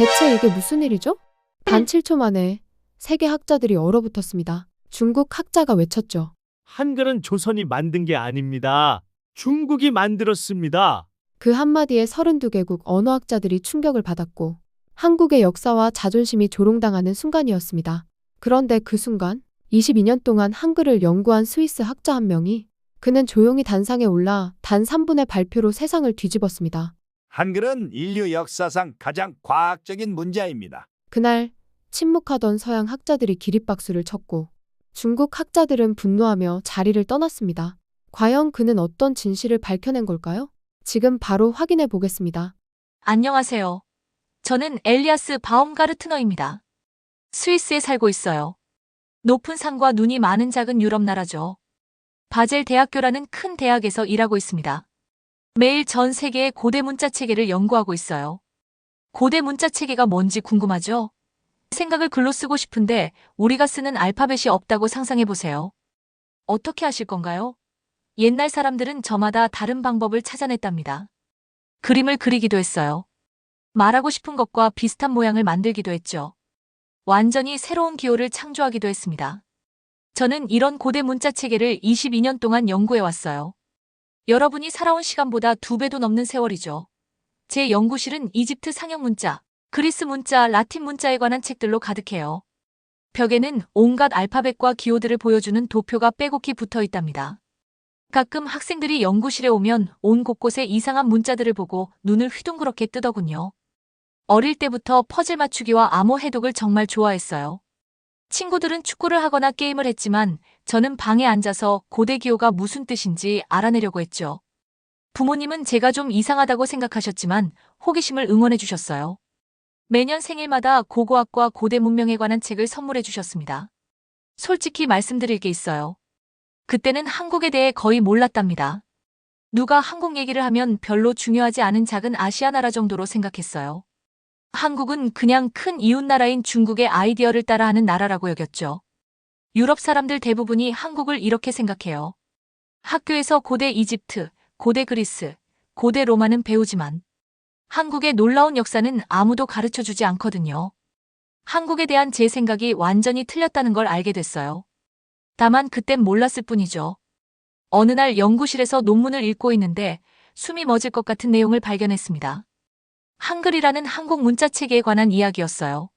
대체 이게 무슨 일이죠? 단 7초 만에 세계 학자들이 얼어붙었습니다. 중국 학자가 외쳤죠. 한글은 조선이 만든 게 아닙니다. 중국이 만들었습니다. 그 한마디에 32개국 언어학자들이 충격을 받았고 한국의 역사와 자존심이 조롱당하는 순간이었습니다. 그런데 그 순간 22년 동안 한글을 연구한 스위스 학자 한 명이 그는 조용히 단상에 올라 단 3분의 발표로 세상을 뒤집었습니다. 한글은 인류 역사상 가장 과학적인 문제입니다. 그날 침묵하던 서양 학자들이 기립박수를 쳤고 중국 학자들은 분노하며 자리를 떠났습니다. 과연 그는 어떤 진실을 밝혀낸 걸까요? 지금 바로 확인해 보겠습니다. 안녕하세요. 저는 엘리아스 바움가르트너입니다. 스위스에 살고 있어요. 높은 산과 눈이 많은 작은 유럽 나라죠. 바젤 대학교라는 큰 대학에서 일하고 있습니다. 매일 전 세계의 고대 문자 체계를 연구하고 있어요. 고대 문자 체계가 뭔지 궁금하죠? 생각을 글로 쓰고 싶은데 우리가 쓰는 알파벳이 없다고 상상해 보세요. 어떻게 하실 건가요? 옛날 사람들은 저마다 다른 방법을 찾아냈답니다. 그림을 그리기도 했어요. 말하고 싶은 것과 비슷한 모양을 만들기도 했죠. 완전히 새로운 기호를 창조하기도 했습니다. 저는 이런 고대 문자 체계를 22년 동안 연구해 왔어요. 여러분이 살아온 시간보다 2배도 넘는 세월이죠. 제 연구실은 이집트 상형 문자, 그리스 문자, 라틴 문자에 관한 책들로 가득해요. 벽에는 온갖 알파벳과 기호들을 보여주는 도표가 빼곡히 붙어 있답니다. 가끔 학생들이 연구실에 오면 온 곳곳에 이상한 문자들을 보고 눈을 휘둥그렇게 뜨더군요. 어릴 때부터 퍼즐 맞추기와 암호 해독을 정말 좋아했어요. 친구들은 축구를 하거나 게임을 했지만 저는 방에 앉아서 고대 기호가 무슨 뜻인지 알아내려고 했죠. 부모님은 제가 좀 이상하다고 생각하셨지만 호기심을 응원해 주셨어요. 매년 생일마다 고고학과 고대 문명에 관한 책을 선물해 주셨습니다. 솔직히 말씀드릴 게 있어요. 그때는 한국에 대해 거의 몰랐답니다. 누가 한국 얘기를 하면 별로 중요하지 않은 작은 아시아 나라 정도로 생각했어요. 한국은 그냥 큰 이웃나라인 중국의 아이디어를 따라하는 나라라고 여겼죠. 유럽 사람들 대부분이 한국을 이렇게 생각해요. 학교에서 고대 이집트, 고대 그리스, 고대 로마는 배우지만 한국의 놀라운 역사는 아무도 가르쳐주지 않거든요. 한국에 대한 제 생각이 완전히 틀렸다는 걸 알게 됐어요. 다만 그땐 몰랐을 뿐이죠. 어느 날 연구실에서 논문을 읽고 있는데 숨이 멎을 것 같은 내용을 발견했습니다. 한글이라는 한국 문자 체계에 관한 이야기였어요.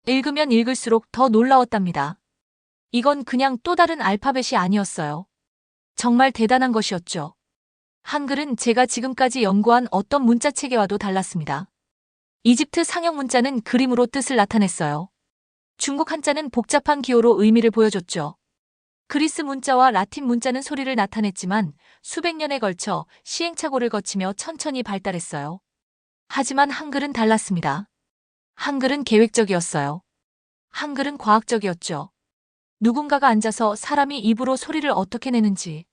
읽으면 읽을수록 더 놀라웠답니다. 이건 그냥 또 다른 알파벳이 아니었어요. 정말 대단한 것이었죠. 한글은 제가 지금까지 연구한 어떤 문자 체계와도 달랐습니다. 이집트 상형 문자는 그림으로 뜻을 나타냈어요. 중국 한자는 복잡한 기호로 의미를 보여줬죠. 그리스 문자와 라틴 문자는 소리를 나타냈지만 수백 년에 걸쳐 시행착오를 거치며 천천히 발달했어요. 하지만 한글은 달랐습니다. 한글은 계획적이었어요. 한글은 과학적이었죠. 누군가가 앉아서 사람이 입으로 소리를 어떻게 내는지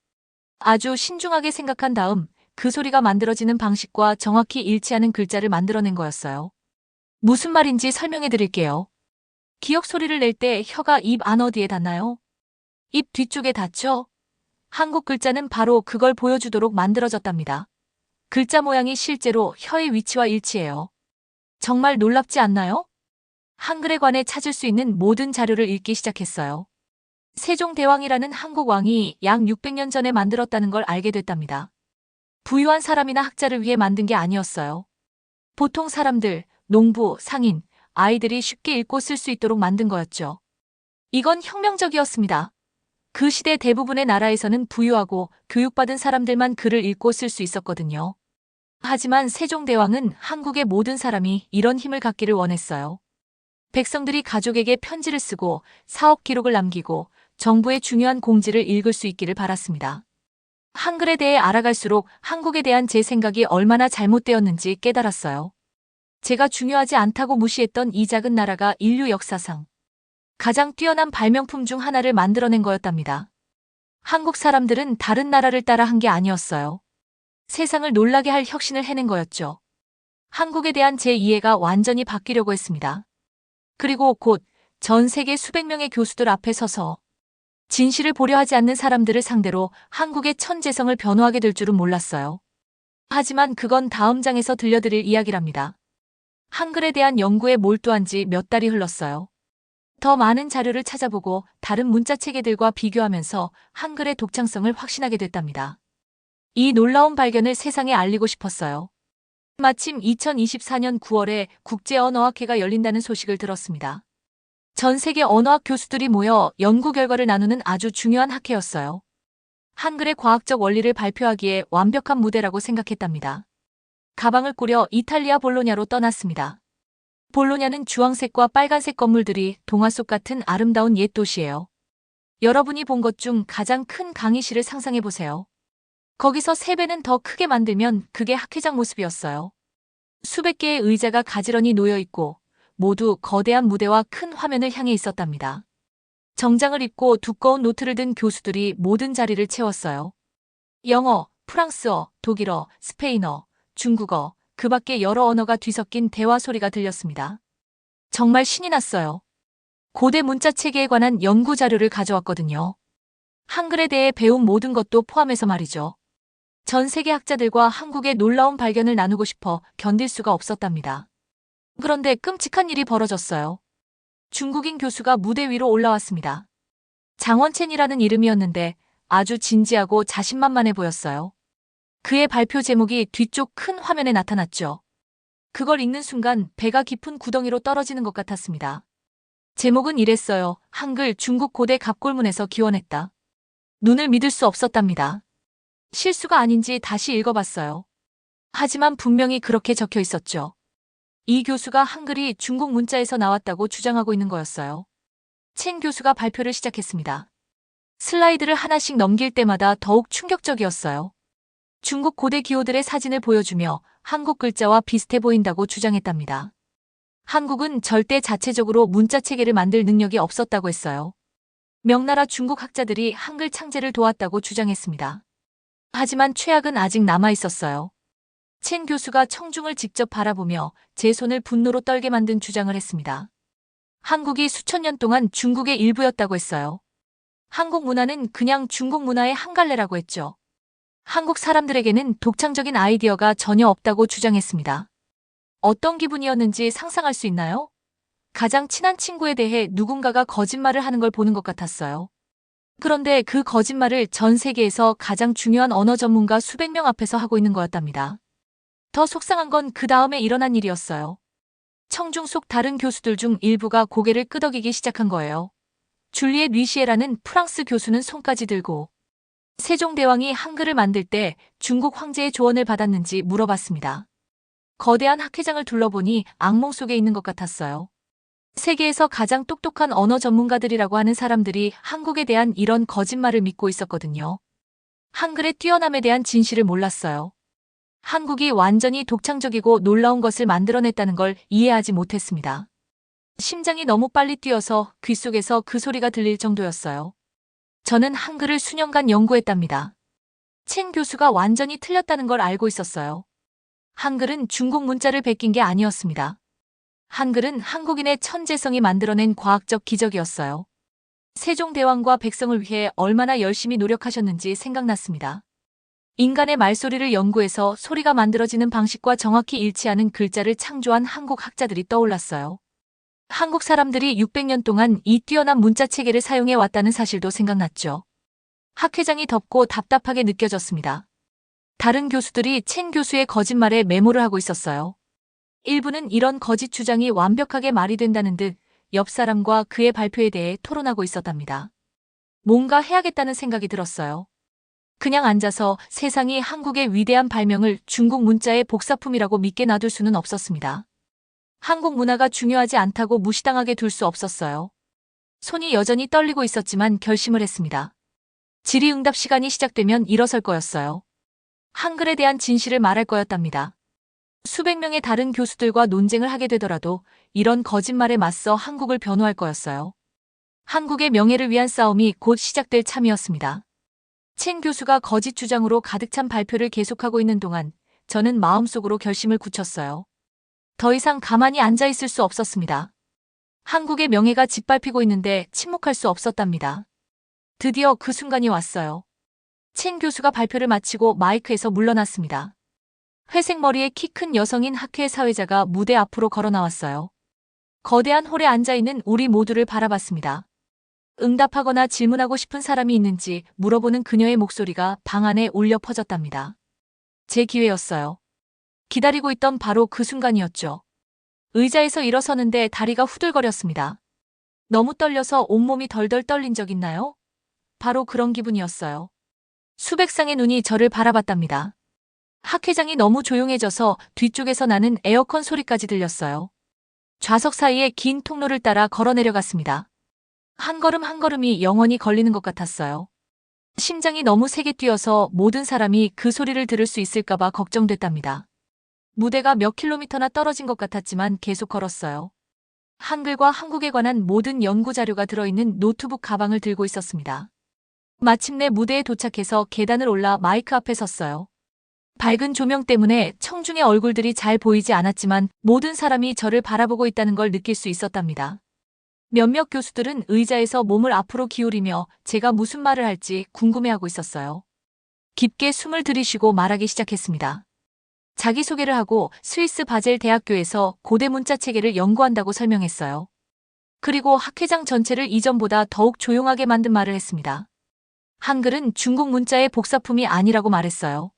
아주 신중하게 생각한 다음 그 소리가 만들어지는 방식과 정확히 일치하는 글자를 만들어낸 거였어요. 무슨 말인지 설명해 드릴게요. 기역 소리를 낼 때 혀가 입 안 어디에 닿나요? 입 뒤쪽에 닿죠? 한국 글자는 바로 그걸 보여주도록 만들어졌답니다. 글자 모양이 실제로 혀의 위치와 일치해요. 정말 놀랍지 않나요? 한글에 관해 찾을 수 있는 모든 자료를 읽기 시작했어요. 세종대왕이라는 한국 왕이 약 600년 전에 만들었다는 걸 알게 됐답니다. 부유한 사람이나 학자를 위해 만든 게 아니었어요. 보통 사람들, 농부, 상인, 아이들이 쉽게 읽고 쓸 수 있도록 만든 거였죠. 이건 혁명적이었습니다. 그 시대 대부분의 나라에서는 부유하고 교육받은 사람들만 글을 읽고 쓸 수 있었거든요. 하지만 세종대왕은 한국의 모든 사람이 이런 힘을 갖기를 원했어요. 백성들이 가족에게 편지를 쓰고 사업 기록을 남기고 정부의 중요한 공지를 읽을 수 있기를 바랐습니다. 한글에 대해 알아갈수록 한국에 대한 제 생각이 얼마나 잘못되었는지 깨달았어요. 제가 중요하지 않다고 무시했던 이 작은 나라가 인류 역사상 가장 뛰어난 발명품 중 하나를 만들어낸 거였답니다. 한국 사람들은 다른 나라를 따라 한 게 아니었어요. 세상을 놀라게 할 혁신을 해낸 거였죠. 한국에 대한 제 이해가 완전히 바뀌려고 했습니다. 그리고 곧 전 세계 수백 명의 교수들 앞에 서서 진실을 보려 하지 않는 사람들을 상대로 한국의 천재성을 변호하게 될 줄은 몰랐어요. 하지만 그건 다음 장에서 들려드릴 이야기랍니다. 한글에 대한 연구에 몰두한 지 몇 달이 흘렀어요. 더 많은 자료를 찾아보고 다른 문자 체계들과 비교하면서 한글의 독창성을 확신하게 됐답니다. 이 놀라운 발견을 세상에 알리고 싶었어요. 마침 2024년 9월에 국제언어학회가 열린다는 소식을 들었습니다. 전 세계 언어학 교수들이 모여 연구 결과를 나누는 아주 중요한 학회였어요. 한글의 과학적 원리를 발표하기에 완벽한 무대라고 생각했답니다. 가방을 꾸려 이탈리아 볼로냐로 떠났습니다. 볼로냐는 주황색과 빨간색 건물들이 동화 속 같은 아름다운 옛 도시예요. 여러분이 본 것 중 가장 큰 강의실을 상상해 보세요. 거기서 3배는 더 크게 만들면 그게 학회장 모습이었어요. 수백 개의 의자가 가지런히 놓여 있고 모두 거대한 무대와 큰 화면을 향해 있었답니다. 정장을 입고 두꺼운 노트를 든 교수들이 모든 자리를 채웠어요. 영어, 프랑스어, 독일어, 스페인어, 중국어, 그 밖에 여러 언어가 뒤섞인 대화 소리가 들렸습니다. 정말 신이 났어요. 고대 문자 체계에 관한 연구 자료를 가져왔거든요. 한글에 대해 배운 모든 것도 포함해서 말이죠. 전 세계 학자들과 한국의 놀라운 발견을 나누고 싶어 견딜 수가 없었답니다. 그런데 끔찍한 일이 벌어졌어요. 중국인 교수가 무대 위로 올라왔습니다. 장원첸이라는 이름이었는데 아주 진지하고 자신만만해 보였어요. 그의 발표 제목이 뒤쪽 큰 화면에 나타났죠. 그걸 읽는 순간 배가 깊은 구덩이로 떨어지는 것 같았습니다. 제목은 이랬어요. 한글 중국 고대 갑골문에서 기원했다. 눈을 믿을 수 없었답니다. 실수가 아닌지 다시 읽어봤어요. 하지만 분명히 그렇게 적혀 있었죠. 이 교수가 한글이 중국 문자에서 나왔다고 주장하고 있는 거였어요. 첸 교수가 발표를 시작했습니다. 슬라이드를 하나씩 넘길 때마다 더욱 충격적이었어요. 중국 고대 기호들의 사진을 보여주며 한국 글자와 비슷해 보인다고 주장했답니다. 한국은 절대 자체적으로 문자 체계를 만들 능력이 없었다고 했어요. 명나라 중국 학자들이 한글 창제를 도왔다고 주장했습니다. 하지만 최악은 아직 남아 있었어요. 첸 교수가 청중을 직접 바라보며 제 손을 분노로 떨게 만든 주장을 했습니다. 한국이 수천 년 동안 중국의 일부였다고 했어요. 한국 문화는 그냥 중국 문화의 한 갈래라고 했죠. 한국 사람들에게는 독창적인 아이디어가 전혀 없다고 주장했습니다. 어떤 기분이었는지 상상할 수 있나요? 가장 친한 친구에 대해 누군가가 거짓말을 하는 걸 보는 것 같았어요. 그런데 그 거짓말을 전 세계에서 가장 중요한 언어 전문가 수백 명 앞에서 하고 있는 거였답니다. 더 속상한 건 그 다음에 일어난 일이었어요. 청중 속 다른 교수들 중 일부가 고개를 끄덕이기 시작한 거예요. 줄리엣 리시에라는 프랑스 교수는 손까지 들고 세종대왕이 한글을 만들 때 중국 황제의 조언을 받았는지 물어봤습니다. 거대한 학회장을 둘러보니 악몽 속에 있는 것 같았어요. 세계에서 가장 똑똑한 언어 전문가들이라고 하는 사람들이 한국에 대한 이런 거짓말을 믿고 있었거든요. 한글의 뛰어남에 대한 진실을 몰랐어요. 한국이 완전히 독창적이고 놀라운 것을 만들어냈다는 걸 이해하지 못했습니다. 심장이 너무 빨리 뛰어서 귓속에서 그 소리가 들릴 정도였어요. 저는 한글을 수년간 연구했답니다. 첸 교수가 완전히 틀렸다는 걸 알고 있었어요. 한글은 중국 문자를 베낀 게 아니었습니다. 한글은 한국인의 천재성이 만들어낸 과학적 기적이었어요. 세종대왕과 백성을 위해 얼마나 열심히 노력하셨는지 생각났습니다. 인간의 말소리를 연구해서 소리가 만들어지는 방식과 정확히 일치하는 글자를 창조한 한국 학자들이 떠올랐어요. 한국 사람들이 600년 동안 이 뛰어난 문자 체계를 사용해 왔다는 사실도 생각났죠. 학회장이 덥고 답답하게 느껴졌습니다. 다른 교수들이 첸 교수의 거짓말에 메모를 하고 있었어요. 일부는 이런 거짓 주장이 완벽하게 말이 된다는 듯 옆 사람과 그의 발표에 대해 토론하고 있었답니다. 뭔가 해야겠다는 생각이 들었어요. 그냥 앉아서 세상이 한국의 위대한 발명을 중국 문자의 복사품이라고 믿게 놔둘 수는 없었습니다. 한국 문화가 중요하지 않다고 무시당하게 둘 수 없었어요. 손이 여전히 떨리고 있었지만 결심을 했습니다. 질의응답 시간이 시작되면 일어설 거였어요. 한글에 대한 진실을 말할 거였답니다. 수백 명의 다른 교수들과 논쟁을 하게 되더라도 이런 거짓말에 맞서 한국을 변호할 거였어요. 한국의 명예를 위한 싸움이 곧 시작될 참이었습니다. 첸 교수가 거짓 주장으로 가득 찬 발표를 계속하고 있는 동안 저는 마음속으로 결심을 굳혔어요. 더 이상 가만히 앉아 있을 수 없었습니다. 한국의 명예가 짓밟히고 있는데 침묵할 수 없었답니다. 드디어 그 순간이 왔어요. 첸 교수가 발표를 마치고 마이크에서 물러났습니다. 회색 머리에 키 큰 여성인 학회 사회자가 무대 앞으로 걸어 나왔어요. 거대한 홀에 앉아있는 우리 모두를 바라봤습니다. 응답하거나 질문하고 싶은 사람이 있는지 물어보는 그녀의 목소리가 방 안에 울려 퍼졌답니다. 제 기회였어요. 기다리고 있던 바로 그 순간이었죠. 의자에서 일어서는데 다리가 후들거렸습니다. 너무 떨려서 온몸이 덜덜 떨린 적 있나요? 바로 그런 기분이었어요. 수백 쌍의 눈이 저를 바라봤답니다. 학 회장이 너무 조용해져서 뒤쪽에서 나는 에어컨 소리까지 들렸어요. 좌석 사이에 긴 통로를 따라 걸어 내려갔습니다. 한 걸음 한 걸음이 영원히 걸리는 것 같았어요. 심장이 너무 세게 뛰어서 모든 사람이 그 소리를 들을 수 있을까봐 걱정됐답니다. 무대가 몇 킬로미터나 떨어진 것 같았지만 계속 걸었어요. 한글과 한국에 관한 모든 연구 자료가 들어있는 노트북 가방을 들고 있었습니다. 마침내 무대에 도착해서 계단을 올라 마이크 앞에 섰어요. 밝은 조명 때문에 청중의 얼굴들이 잘 보이지 않았지만 모든 사람이 저를 바라보고 있다는 걸 느낄 수 있었답니다. 몇몇 교수들은 의자에서 몸을 앞으로 기울이며 제가 무슨 말을 할지 궁금해하고 있었어요. 깊게 숨을 들이쉬고 말하기 시작했습니다. 자기소개를 하고 스위스 바젤 대학교에서 고대 문자 체계를 연구한다고 설명했어요. 그리고 학회장 전체를 이전보다 더욱 조용하게 만든 말을 했습니다. 한글은 중국 문자의 복사품이 아니라고 말했어요.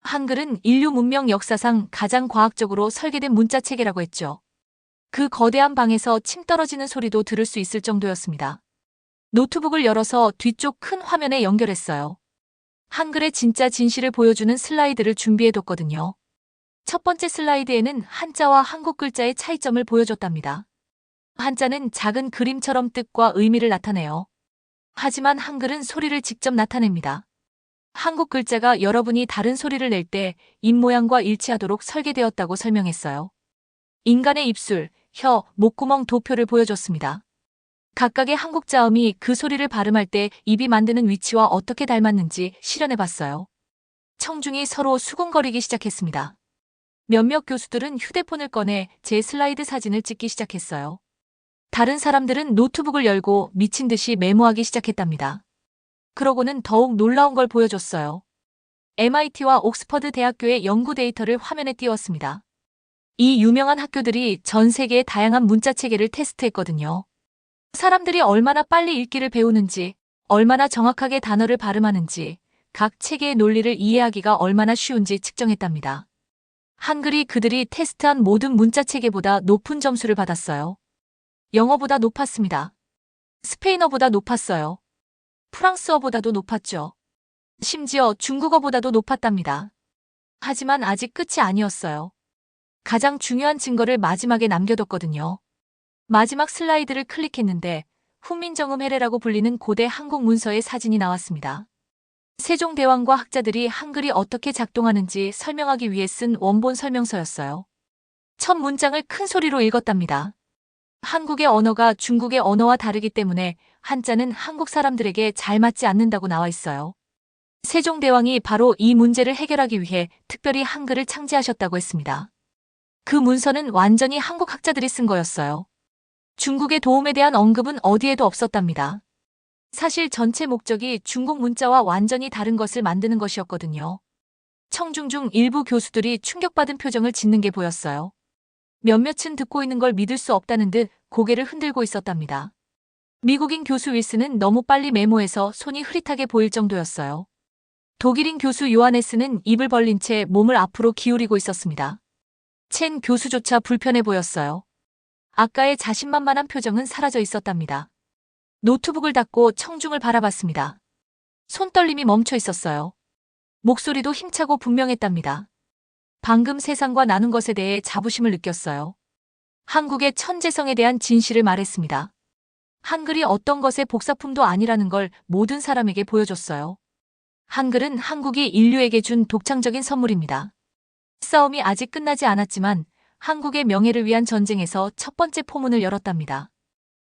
한글은 인류 문명 역사상 가장 과학적으로 설계된 문자 체계라고 했죠. 그 거대한 방에서 침 떨어지는 소리도 들을 수 있을 정도였습니다. 노트북을 열어서 뒤쪽 큰 화면에 연결했어요. 한글의 진짜 진실을 보여주는 슬라이드를 준비해뒀거든요. 첫 번째 슬라이드에는 한자와 한국 글자의 차이점을 보여줬답니다. 한자는 작은 그림처럼 뜻과 의미를 나타내요. 하지만 한글은 소리를 직접 나타냅니다. 한국 글자가 여러분이 다른 소리를 낼 때 입모양과 일치하도록 설계되었다고 설명했어요. 인간의 입술, 혀, 목구멍 도표를 보여줬습니다. 각각의 한국 자음이 그 소리를 발음할 때 입이 만드는 위치와 어떻게 닮았는지 실현해봤어요. 청중이 서로 수군거리기 시작했습니다. 몇몇 교수들은 휴대폰을 꺼내 제 슬라이드 사진을 찍기 시작했어요. 다른 사람들은 노트북을 열고 미친 듯이 메모하기 시작했답니다. 그러고는 더욱 놀라운 걸 보여줬어요. MIT와 옥스퍼드 대학교의 연구 데이터를 화면에 띄웠습니다. 이 유명한 학교들이 전 세계의 다양한 문자 체계를 테스트했거든요. 사람들이 얼마나 빨리 읽기를 배우는지, 얼마나 정확하게 단어를 발음하는지, 각 체계의 논리를 이해하기가 얼마나 쉬운지 측정했답니다. 한글이 그들이 테스트한 모든 문자 체계보다 높은 점수를 받았어요. 영어보다 높았습니다. 스페인어보다 높았어요. 프랑스어보다도 높았죠. 심지어 중국어보다도 높았답니다. 하지만 아직 끝이 아니었어요. 가장 중요한 증거를 마지막에 남겨뒀거든요. 마지막 슬라이드를 클릭했는데 훈민정음 해례라고 불리는 고대 한국 문서의 사진이 나왔습니다. 세종대왕과 학자들이 한글이 어떻게 작동하는지 설명하기 위해 쓴 원본 설명서였어요. 첫 문장을 큰 소리로 읽었답니다. 한국의 언어가 중국의 언어와 다르기 때문에 한자는 한국 사람들에게 잘 맞지 않는다고 나와 있어요. 세종대왕이 바로 이 문제를 해결하기 위해 특별히 한글을 창제하셨다고 했습니다. 그 문서는 완전히 한국 학자들이 쓴 거였어요. 중국의 도움에 대한 언급은 어디에도 없었답니다. 사실 전체 목적이 중국 문자와 완전히 다른 것을 만드는 것이었거든요. 청중 중 일부 교수들이 충격받은 표정을 짓는 게 보였어요. 몇몇은 듣고 있는 걸 믿을 수 없다는 듯 고개를 흔들고 있었답니다. 미국인 교수 윌슨은 너무 빨리 메모해서 손이 흐릿하게 보일 정도였어요. 독일인 교수 요하네스는 입을 벌린 채 몸을 앞으로 기울이고 있었습니다. 첸 교수조차 불편해 보였어요. 아까의 자신만만한 표정은 사라져 있었답니다. 노트북을 닫고 청중을 바라봤습니다. 손떨림이 멈춰 있었어요. 목소리도 힘차고 분명했답니다. 방금 세상과 나눈 것에 대해 자부심을 느꼈어요. 한국의 천재성에 대한 진실을 말했습니다. 한글이 어떤 것의 복사품도 아니라는 걸 모든 사람에게 보여줬어요. 한글은 한국이 인류에게 준 독창적인 선물입니다. 싸움이 아직 끝나지 않았지만 한국의 명예를 위한 전쟁에서 첫 번째 포문을 열었답니다.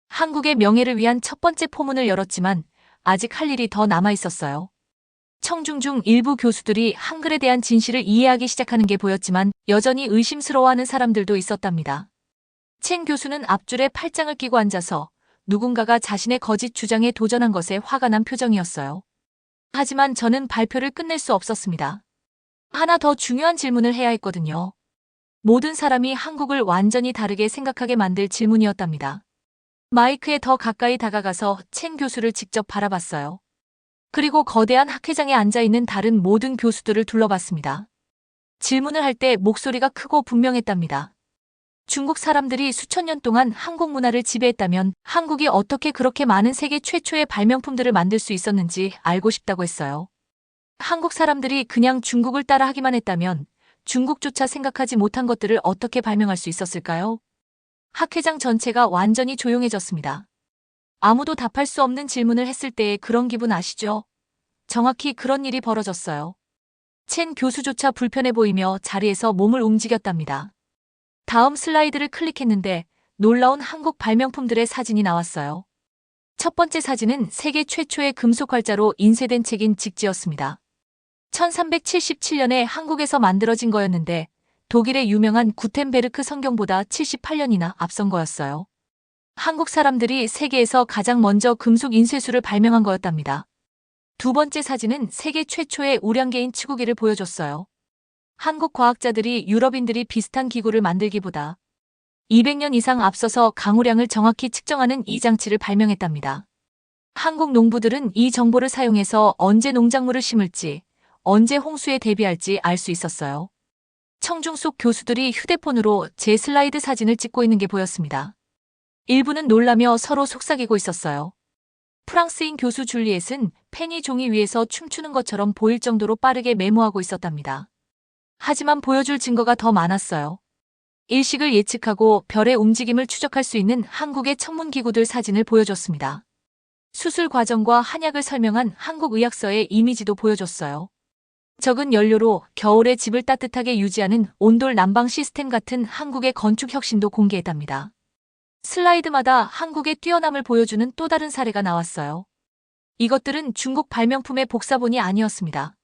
한국의 명예를 위한 첫 번째 포문을 열었지만 아직 할 일이 더 남아 있었어요. 청중 중 일부 교수들이 한글에 대한 진실을 이해하기 시작하는 게 보였지만 여전히 의심스러워하는 사람들도 있었답니다. 첸 교수는 앞줄에 팔짱을 끼고 앉아서 누군가가 자신의 거짓 주장에 도전한 것에 화가 난 표정이었어요. 하지만 저는 발표를 끝낼 수 없었습니다. 하나 더 중요한 질문을 해야 했거든요. 모든 사람이 한국을 완전히 다르게 생각하게 만들 질문이었답니다. 마이크에 더 가까이 다가가서 첸 교수를 직접 바라봤어요. 그리고 거대한 학회장에 앉아있는 다른 모든 교수들을 둘러봤습니다. 질문을 할 때 목소리가 크고 분명했답니다. 중국 사람들이 수천 년 동안 한국 문화를 지배했다면 한국이 어떻게 그렇게 많은 세계 최초의 발명품들을 만들 수 있었는지 알고 싶다고 했어요. 한국 사람들이 그냥 중국을 따라하기만 했다면 중국조차 생각하지 못한 것들을 어떻게 발명할 수 있었을까요? 학회장 전체가 완전히 조용해졌습니다. 아무도 답할 수 없는 질문을 했을 때의 그런 기분 아시죠? 정확히 그런 일이 벌어졌어요. 첸 교수조차 불편해 보이며 자리에서 몸을 움직였답니다. 다음 슬라이드를 클릭했는데 놀라운 한국 발명품들의 사진이 나왔어요. 첫 번째 사진은 세계 최초의 금속 활자로 인쇄된 책인 직지였습니다. 1377년에 한국에서 만들어진 거였는데 독일의 유명한 구텐베르크 성경보다 78년이나 앞선 거였어요. 한국 사람들이 세계에서 가장 먼저 금속 인쇄술을 발명한 거였답니다. 두 번째 사진은 세계 최초의 우량계인 치구기를 보여줬어요. 한국 과학자들이 유럽인들이 비슷한 기구를 만들기보다 200년 이상 앞서서 강우량을 정확히 측정하는 이 장치를 발명했답니다. 한국 농부들은 이 정보를 사용해서 언제 농작물을 심을지, 언제 홍수에 대비할지 알 수 있었어요. 청중 속 교수들이 휴대폰으로 제 슬라이드 사진을 찍고 있는 게 보였습니다. 일부는 놀라며 서로 속삭이고 있었어요. 프랑스인 교수 줄리엣은 펜이 종이 위에서 춤추는 것처럼 보일 정도로 빠르게 메모하고 있었답니다. 하지만 보여줄 증거가 더 많았어요. 일식을 예측하고 별의 움직임을 추적할 수 있는 한국의 천문기구들 사진을 보여줬습니다. 수술 과정과 한약을 설명한 한국 의학서의 이미지도 보여줬어요. 적은 연료로 겨울에 집을 따뜻하게 유지하는 온돌 난방 시스템 같은 한국의 건축 혁신도 공개했답니다. 슬라이드마다 한국의 뛰어남을 보여주는 또 다른 사례가 나왔어요. 이것들은 중국 발명품의 복사본이 아니었습니다.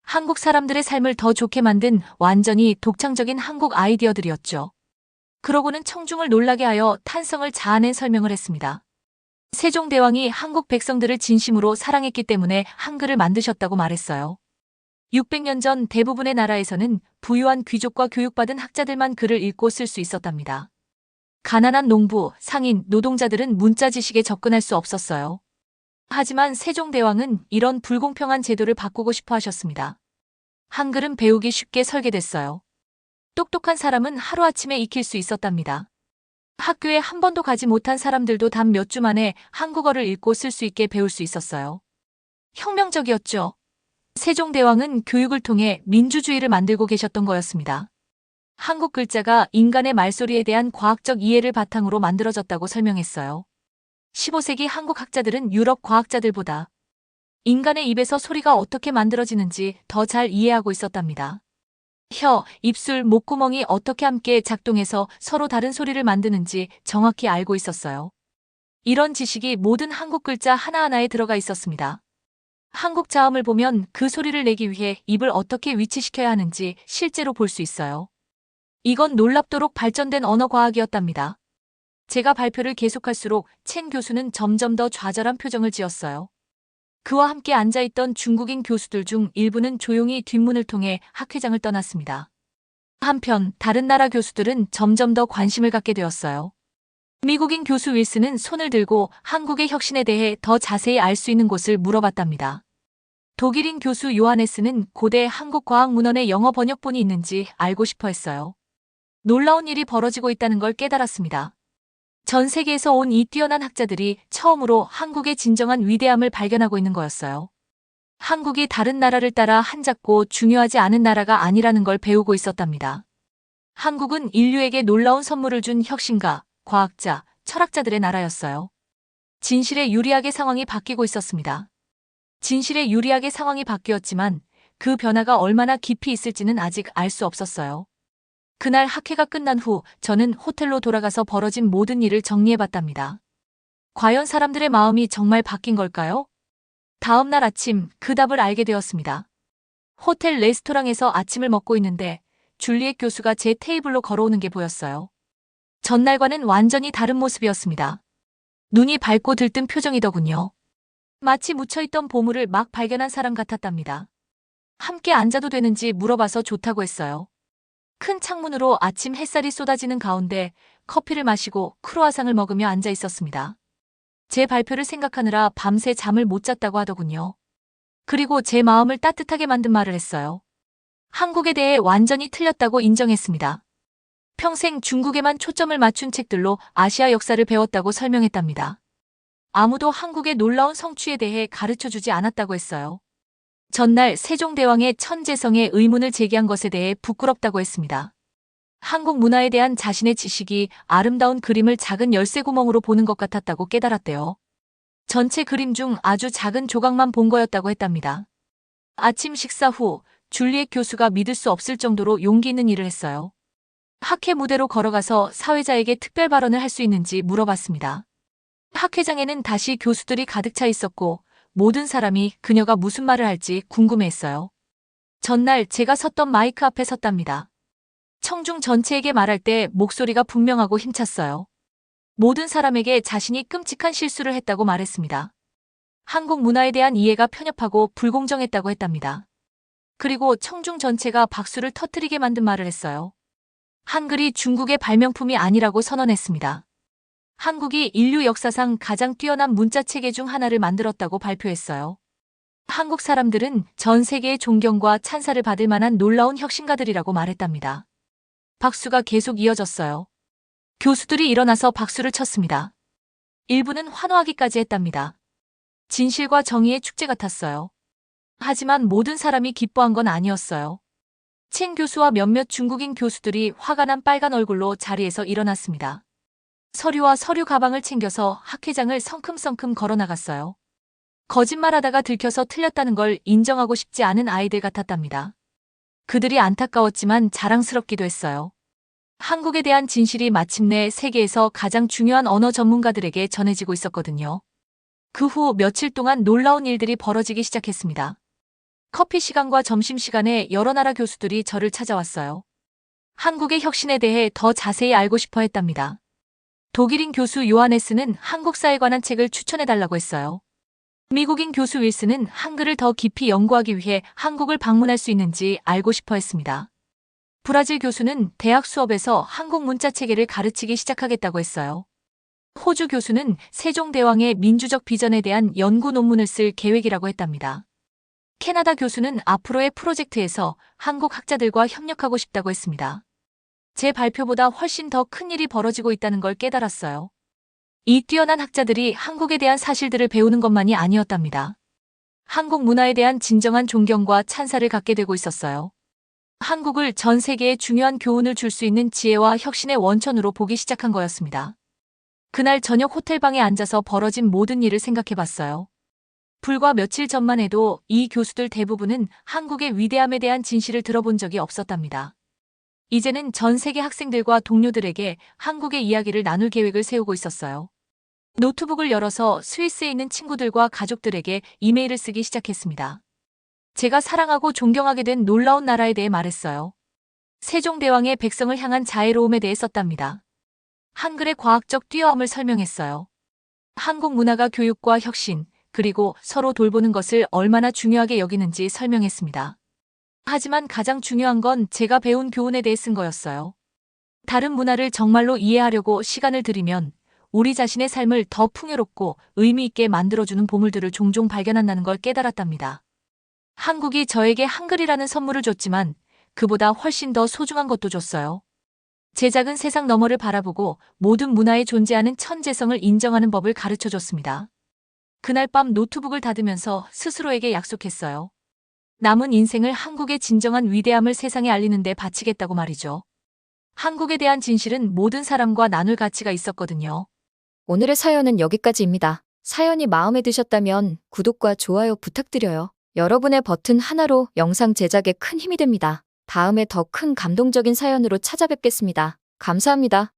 한국 사람들의 삶을 더 좋게 만든 완전히 독창적인 한국 아이디어들이었죠. 그러고는 청중을 놀라게 하여 탄성을 자아낸 설명을 했습니다. 세종대왕이 한국 백성들을 진심으로 사랑했기 때문에 한글을 만드셨다고 말했어요. 600년 전 대부분의 나라에서는 부유한 귀족과 교육받은 학자들만 글을 읽고 쓸 수 있었답니다. 가난한 농부, 상인, 노동자들은 문자 지식에 접근할 수 없었어요. 하지만 세종대왕은 이런 불공평한 제도를 바꾸고 싶어 하셨습니다. 한글은 배우기 쉽게 설계됐어요. 똑똑한 사람은 하루아침에 익힐 수 있었답니다. 학교에 한 번도 가지 못한 사람들도 단 몇 주 만에 한국어를 읽고 쓸 수 있게 배울 수 있었어요. 혁명적이었죠. 세종대왕은 교육을 통해 민주주의를 만들고 계셨던 거였습니다. 한국 글자가 인간의 말소리에 대한 과학적 이해를 바탕으로 만들어졌다고 설명했어요. 15세기 한국 학자들은 유럽 과학자들보다 인간의 입에서 소리가 어떻게 만들어지는지 더 잘 이해하고 있었답니다. 혀, 입술, 목구멍이 어떻게 함께 작동해서 서로 다른 소리를 만드는지 정확히 알고 있었어요. 이런 지식이 모든 한국 글자 하나하나에 들어가 있었습니다. 한국 자음을 보면 그 소리를 내기 위해 입을 어떻게 위치시켜야 하는지 실제로 볼 수 있어요. 이건 놀랍도록 발전된 언어 과학이었답니다. 제가 발표를 계속할수록 첸 교수는 점점 더 좌절한 표정을 지었어요. 그와 함께 앉아있던 중국인 교수들 중 일부는 조용히 뒷문을 통해 학회장을 떠났습니다. 한편 다른 나라 교수들은 점점 더 관심을 갖게 되었어요. 미국인 교수 윌슨은 손을 들고 한국의 혁신에 대해 더 자세히 알 수 있는 곳을 물어봤답니다. 독일인 교수 요하네스는 고대 한국과학문헌에 영어 번역본이 있는지 알고 싶어 했어요. 놀라운 일이 벌어지고 있다는 걸 깨달았습니다. 전 세계에서 온 이 뛰어난 학자들이 처음으로 한국의 진정한 위대함을 발견하고 있는 거였어요. 한국이 다른 나라를 따라 한잡고 중요하지 않은 나라가 아니라는 걸 배우고 있었답니다. 한국은 인류에게 놀라운 선물을 준 혁신가, 과학자, 철학자들의 나라였어요. 진실의 유리하게 상황이 바뀌고 있었습니다. 진실의 유리하게 상황이 바뀌었지만 그 변화가 얼마나 깊이 있을지는 아직 알 수 없었어요. 그날 학회가 끝난 후 저는 호텔로 돌아가서 벌어진 모든 일을 정리해봤답니다. 과연 사람들의 마음이 정말 바뀐 걸까요? 다음 날 아침 그 답을 알게 되었습니다. 호텔 레스토랑에서 아침을 먹고 있는데 줄리엣 교수가 제 테이블로 걸어오는 게 보였어요. 전날과는 완전히 다른 모습이었습니다. 눈이 밝고 들뜬 표정이더군요. 마치 묻혀있던 보물을 막 발견한 사람 같았답니다. 함께 앉아도 되는지 물어봐서 좋다고 했어요. 큰 창문으로 아침 햇살이 쏟아지는 가운데 커피를 마시고 크로아상을 먹으며 앉아 있었습니다. 제 발표를 생각하느라 밤새 잠을 못 잤다고 하더군요. 그리고 제 마음을 따뜻하게 만든 말을 했어요. 한국에 대해 완전히 틀렸다고 인정했습니다. 평생 중국에만 초점을 맞춘 책들로 아시아 역사를 배웠다고 설명했답니다. 아무도 한국의 놀라운 성취에 대해 가르쳐주지 않았다고 했어요. 전날 세종대왕의 천재성에 의문을 제기한 것에 대해 부끄럽다고 했습니다. 한국 문화에 대한 자신의 지식이 아름다운 그림을 작은 열쇠구멍으로 보는 것 같았다고 깨달았대요. 전체 그림 중 아주 작은 조각만 본 거였다고 했답니다. 아침 식사 후 줄리엣 교수가 믿을 수 없을 정도로 용기 있는 일을 했어요. 학회 무대로 걸어가서 사회자에게 특별 발언을 할 수 있는지 물어봤습니다. 학회장에는 다시 교수들이 가득 차 있었고 모든 사람이 그녀가 무슨 말을 할지 궁금해했어요. 전날 제가 섰던 마이크 앞에 섰답니다. 청중 전체에게 말할 때 목소리가 분명하고 힘찼어요. 모든 사람에게 자신이 끔찍한 실수를 했다고 말했습니다. 한국 문화에 대한 이해가 편협하고 불공정했다고 했답니다. 그리고 청중 전체가 박수를 터뜨리게 만든 말을 했어요. 한글이 중국의 발명품이 아니라고 선언했습니다. 한국이 인류 역사상 가장 뛰어난 문자 체계 중 하나를 만들었다고 발표했어요. 한국 사람들은 전 세계의 존경과 찬사를 받을 만한 놀라운 혁신가들이라고 말했답니다. 박수가 계속 이어졌어요. 교수들이 일어나서 박수를 쳤습니다. 일부는 환호하기까지 했답니다. 진실과 정의의 축제 같았어요. 하지만 모든 사람이 기뻐한 건 아니었어요. 첸 교수와 몇몇 중국인 교수들이 화가 난 빨간 얼굴로 자리에서 일어났습니다. 서류와 서류 가방을 챙겨서 학회장을 성큼성큼 걸어나갔어요. 거짓말하다가 들켜서 틀렸다는 걸 인정하고 싶지 않은 아이들 같았답니다. 그들이 안타까웠지만 자랑스럽기도 했어요. 한국에 대한 진실이 마침내 세계에서 가장 중요한 언어 전문가들에게 전해지고 있었거든요. 그 후 며칠 동안 놀라운 일들이 벌어지기 시작했습니다. 커피 시간과 점심시간에 여러 나라 교수들이 저를 찾아왔어요. 한국의 혁신에 대해 더 자세히 알고 싶어 했답니다. 독일인 교수 요하네스는 한국사에 관한 책을 추천해달라고 했어요. 미국인 교수 윌슨은 한글을 더 깊이 연구하기 위해 한국을 방문할 수 있는지 알고 싶어 했습니다. 브라질 교수는 대학 수업에서 한국 문자 체계를 가르치기 시작하겠다고 했어요. 호주 교수는 세종대왕의 민주적 비전에 대한 연구 논문을 쓸 계획이라고 했답니다. 캐나다 교수는 앞으로의 프로젝트에서 한국 학자들과 협력하고 싶다고 했습니다. 제 발표보다 훨씬 더 큰 일이 벌어지고 있다는 걸 깨달았어요. 이 뛰어난 학자들이 한국에 대한 사실들을 배우는 것만이 아니었답니다. 한국 문화에 대한 진정한 존경과 찬사를 갖게 되고 있었어요. 한국을 전 세계에 중요한 교훈을 줄 수 있는 지혜와 혁신의 원천으로 보기 시작한 거였습니다. 그날 저녁 호텔방에 앉아서 벌어진 모든 일을 생각해봤어요. 불과 며칠 전만 해도 이 교수들 대부분은 한국의 위대함에 대한 진실을 들어본 적이 없었답니다. 이제는 전 세계 학생들과 동료들에게 한국의 이야기를 나눌 계획을 세우고 있었어요. 노트북을 열어서 스위스에 있는 친구들과 가족들에게 이메일을 쓰기 시작했습니다. 제가 사랑하고 존경하게 된 놀라운 나라에 대해 말했어요. 세종대왕의 백성을 향한 자애로움에 대해 썼답니다. 한글의 과학적 뛰어함을 설명했어요. 한국 문화가 교육과 혁신, 그리고 서로 돌보는 것을 얼마나 중요하게 여기는지 설명했습니다. 하지만 가장 중요한 건 제가 배운 교훈에 대해 쓴 거였어요. 다른 문화를 정말로 이해하려고 시간을 들이면 우리 자신의 삶을 더 풍요롭고 의미 있게 만들어주는 보물들을 종종 발견한다는 걸 깨달았답니다. 한국이 저에게 한글이라는 선물을 줬지만 그보다 훨씬 더 소중한 것도 줬어요. 제 작은 세상 너머를 바라보고 모든 문화에 존재하는 천재성을 인정하는 법을 가르쳐줬습니다. 그날 밤 노트북을 닫으면서 스스로에게 약속했어요. 남은 인생을 한국의 진정한 위대함을 세상에 알리는 데 바치겠다고 말이죠. 한국에 대한 진실은 모든 사람과 나눌 가치가 있었거든요. 오늘의 사연은 여기까지입니다. 사연이 마음에 드셨다면 구독과 좋아요 부탁드려요. 여러분의 버튼 하나로 영상 제작에 큰 힘이 됩니다. 다음에 더 큰 감동적인 사연으로 찾아뵙겠습니다. 감사합니다.